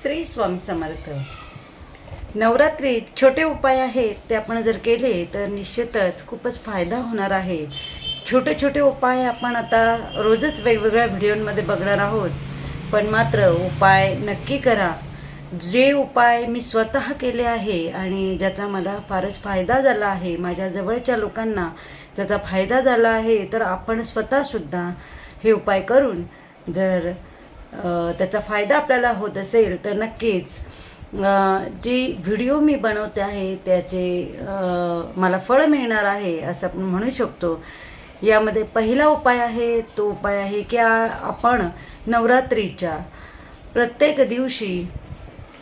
श्री स्वामी समर्थ। नवरात्रीत छोटे उपाय आहेत ते आपण जर केले तर निश्चितच खूपच फायदा होणार आहे। छोटे छोटे उपाय आपण आता रोजच वेगवेगळ्या व्हिडिओमध्ये बघणार आहोत, पण मात्र उपाय नक्की करा। जे उपाय मी स्वतः केले आहे आणि ज्याचा मला फारच फायदा झाला आहे, माझ्या जवळच्या लोकांना त्याचा फायदा झाला आहे, तर आपण स्वतः सुद्धा हे उपाय करून जर त्याचा फायदा आपल्याला होत असेल तर नक्कीच जी व्हिडिओ मी बनवते आहे त्याचे मला फळ मिळणार आहे असं आपण म्हणू शकतो। यामध्ये पहिला उपाय आहे तो उपाय आहे की आपण नवरात्रीच्या प्रत्येक दिवशी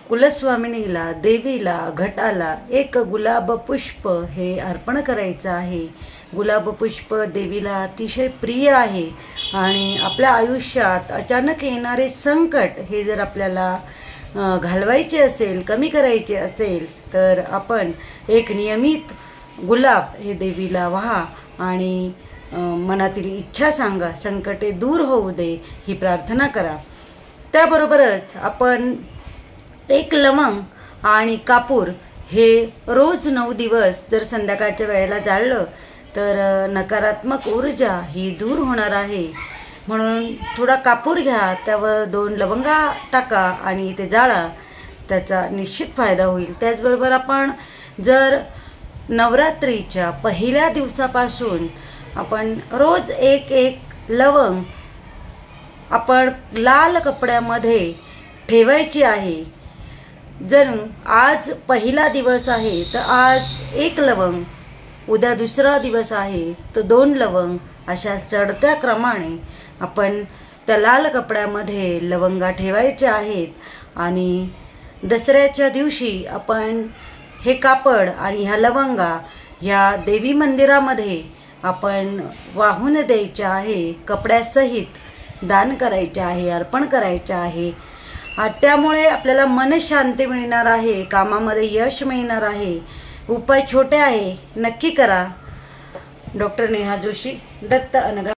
कुलस्वामिनीला, देवीला, घटाला एक गुलाब पुष्प हे अर्पण करायचं आहे। गुलाब पुष्प देवीला अतिशय प्रिय आहे आणि आपल्या आयुष्यात अचानक येणारे संकट हे जर आपल्याला घालवायचे असेल, कमी करायचे असेल, तर आपण एक नियमित गुलाब हे देवीला वाहा आणि मनातील इच्छा सांगा, संकटे दूर होऊ दे ही प्रार्थना करा। त्याबरोबरच आपण एक लवंग आणि कापूर हे रोज 9 दिवस जर संध्याकाळच्या वेळेला जाळलं तर नकारात्मक ऊर्जा ही दूर होणार आहे। म्हणून थोडा कापूर घ्या, त्यावर 2 लवंगा टाका आणि ते जाळा, त्याचा निश्चित फायदा होईल। त्याचबरोबर आपण जर नवरात्रीच्या पहिल्या दिवसापासून आपण रोज एक लवंग आपण लाल कपड्यामध्ये ठेवायची आहे। जर आज पहिला दिवस आहे तर आज 1 लवंग, उद्या दुसरा दिवस आहे तर 2 लवंग, अशा चढत्या क्रमाने आपण त्या लाल कपड्यामध्ये लवंगा ठेवायच्या आहेत आणि दसऱ्याच्या दिवशी आपण हे कापड आणि ह्या लवंगा ह्या देवी मंदिरामध्ये आपण वाहून द्यायच्या आहे, कपड्यासहित दान करायचे आहे, अर्पण करायचे आहे। त्यामुळे आपल्याला मनशांती मिळणार आहे, कामामध्ये यश मिळणार आहे। उपाय छोटे आहे, नक्की करा। डॉक्टर नेहा जोशी, दत्त अनगा।